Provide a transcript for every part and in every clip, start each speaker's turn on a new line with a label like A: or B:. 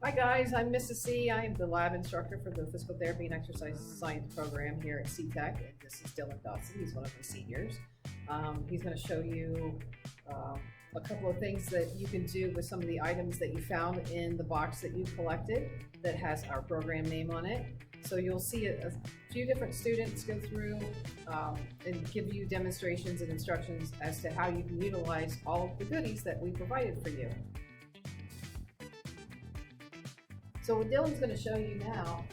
A: Hi guys, I'm Mrs. C. I am the lab instructor for the Physical Therapy and Exercise Science program here at CTEC, and this is Dylan Dawson. He's one of my seniors. He's going to show you a couple of things that you can do with some of the items that you found in the box that you collected that has our program name on it. So you'll see a few different students go through and give you demonstrations and instructions as to how you can utilize all of the goodies that we provided for you. So what Dylan's going to show you now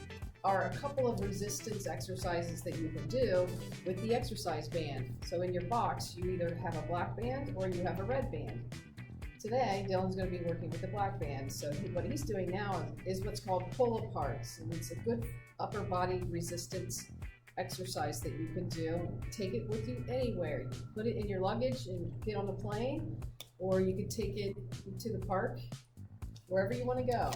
A: are a couple of resistance exercises that you can do with the exercise band. So in your box, you either have a black band or you have a red band. Today, Dylan's going to be working with the black band. So what he's doing now is what's called pull-aparts. And it's a good upper body resistance exercise that you can do. Take it with you anywhere. You can put it in your luggage and get on a plane, or you can take it to the park, wherever you want to go.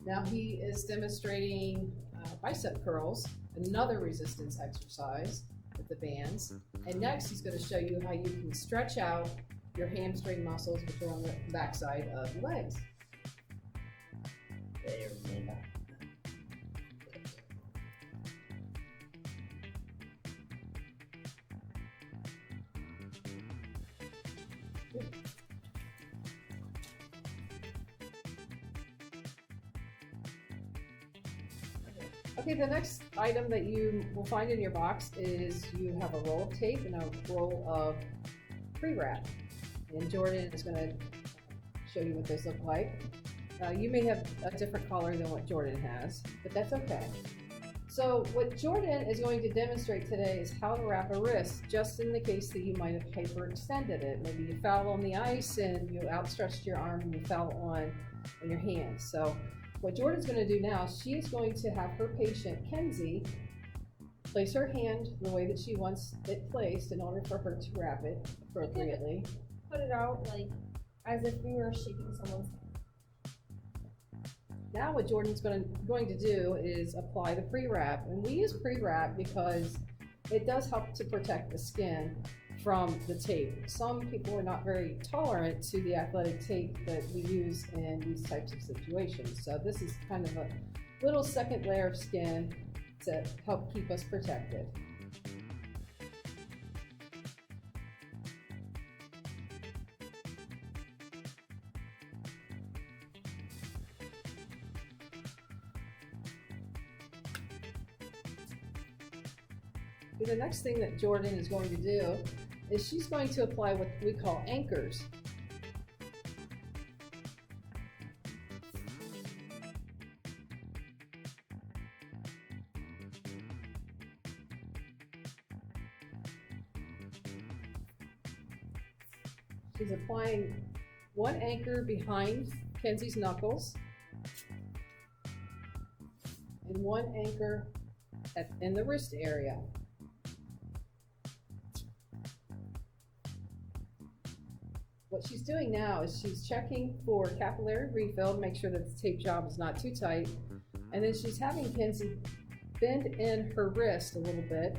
A: Now he is demonstrating bicep curls, another resistance exercise with the bands. And next he's going to show you how you can stretch out your hamstring muscles, which are on the backside of your legs. Okay, the next item that you will find in your box is you have a roll of tape and a roll of pre-wrap. And Jordan is going to show you what those look like. You may have a different color than what Jordan has, but that's okay. So what Jordan is going to demonstrate today is how to wrap a wrist, just in the case that you might have hyperextended it. Maybe you fell on the ice and you outstretched your arm and you fell on your hand. So what Jordan's going to do now, she's going to have her patient, Kenzie, place her hand the way that she wants it placed in order for her to wrap it appropriately.
B: Put it out like as if we were shaking someone's hand.
A: Now what Jordan's going to do is apply the pre-wrap. And we use pre-wrap because it does help to protect the skin from the tape. Some people are not very tolerant to the athletic tape that we use in these types of situations. So this is kind of a little second layer of skin to help keep us protected. The next thing that Jordan is going to do is she's going to apply what we call anchors. She's applying one anchor behind Kenzie's knuckles and one anchor in the wrist area. What she's doing now is she's checking for capillary refill to make sure that the tape job is not too tight. And then she's having Kenzie bend in her wrist a little bit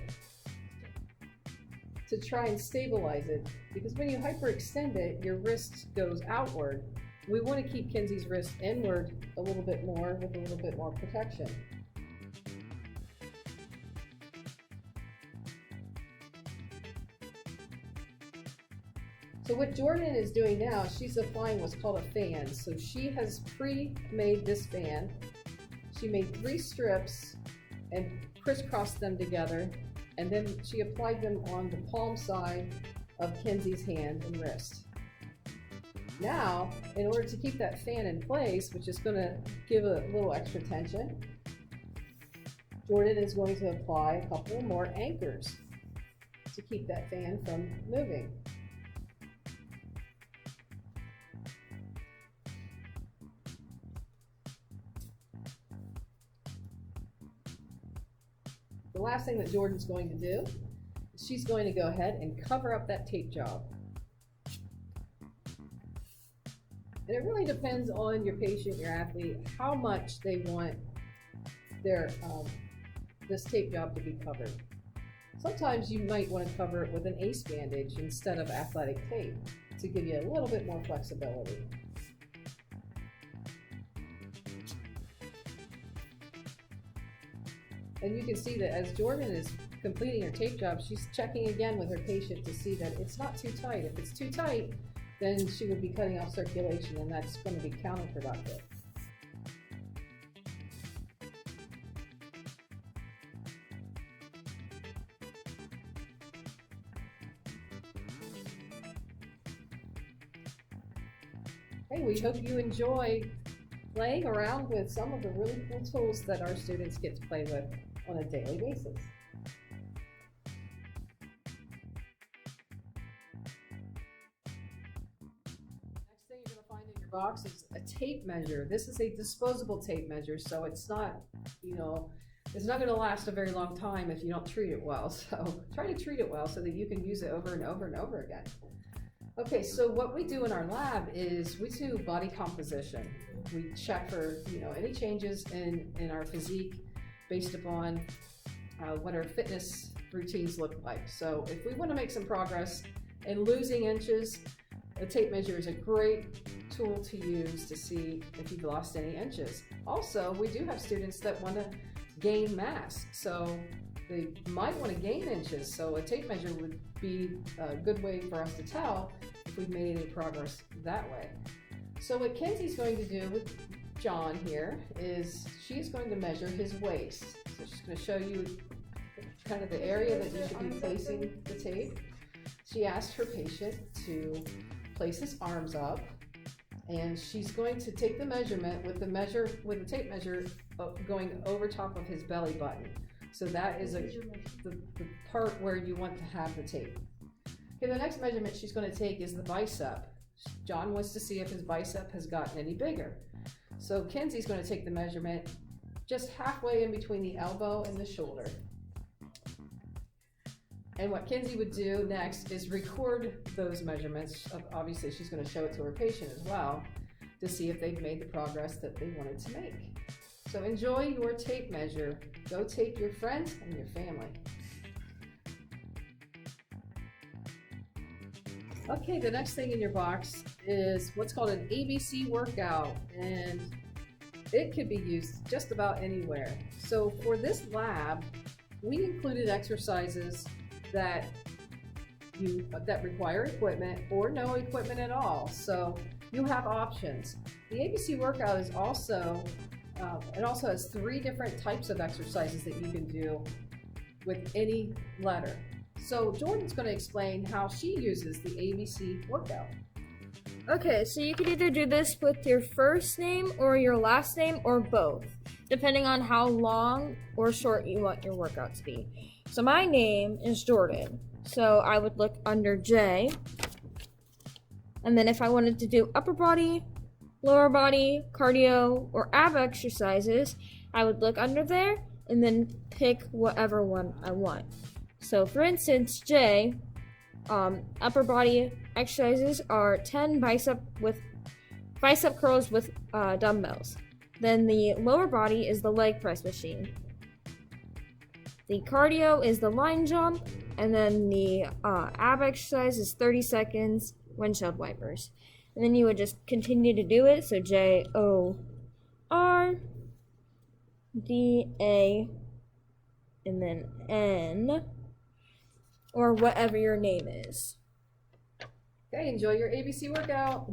A: to try and stabilize it. Because when you hyperextend it, your wrist goes outward. We want to keep Kenzie's wrist inward a little bit more with a little bit more protection. So what Jordan is doing now, she's applying what's called a fan. So she has pre-made this fan. She made 3 strips and crisscrossed them together, and then she applied them on the palm side of Kenzie's hand and wrist. Now, in order to keep that fan in place, which is going to give a little extra tension, Jordan is going to apply a couple more anchors to keep that fan from moving. The last thing that Jordan's going to do is she's going to go ahead and cover up that tape job. And it really depends on your patient, your athlete, how much they want their this tape job to be covered. Sometimes you might want to cover it with an ACE bandage instead of athletic tape to give you a little bit more flexibility. And you can see that as Jordan is completing her tape job, she's checking again with her patient to see that it's not too tight. If it's too tight, then she would be cutting off circulation, and that's going to be counterproductive. Hey, we hope you enjoy playing around with some of the really cool tools that our students get to play with on a daily basis. Next thing you're going to find in your box is a tape measure. This is a disposable tape measure, so it's not, it's not going to last a very long time if you don't treat it well. So try to treat it well so that you can use it over and over and over again. Okay, so what we do in our lab is we do body composition. We check for any changes in our physique based upon what our fitness routines look like. So if we want to make some progress in losing inches, a tape measure is a great tool to use to see if you've lost any inches. Also, we do have students that want to gain mass, so they might want to gain inches, so a tape measure would be a good way for us to tell if we've made any progress that way. So what Kenzie's going to do with John here is she's going to measure his waist. So she's going to show you kind of the area that you should be placing the tape. She asked her patient to place his arms up, and she's going to take the measurement with the tape measure going over top of his belly button. So that is the part where you want to have the tape. Okay, the next measurement she's going to take is the bicep. John wants to see if his bicep has gotten any bigger. So Kenzie's going to take the measurement just halfway in between the elbow and the shoulder. And what Kenzie would do next is record those measurements. Obviously, she's going to show it to her patient as well to see if they've made the progress that they wanted to make. So enjoy your tape measure. Go tape your friends and your family. Okay, the next thing in your box is what's called an ABC workout, and it could be used just about anywhere. So for this lab, we included exercises that require equipment or no equipment at all. So you have options. The ABC workout is also it also has 3 different types of exercises that you can do with any letter. So Jordan's going to explain how she uses the ABC workout.
B: Okay, so you could either do this with your first name or your last name or both, depending on how long or short you want your workout to be. So my name is Jordan, so I would look under J, and then if I wanted to do upper body, lower body, cardio, or ab exercises, I would look under there and then pick whatever one I want. So for instance, J, upper body exercises are 10 bicep curls with dumbbells. Then the lower body is the leg press machine. The cardio is the line jump, and then the ab exercise is 30 seconds windshield wipers. And then you would just continue to do it. So J-O-R-D-A and then N, or whatever your name is.
A: Okay, enjoy your ABC workout.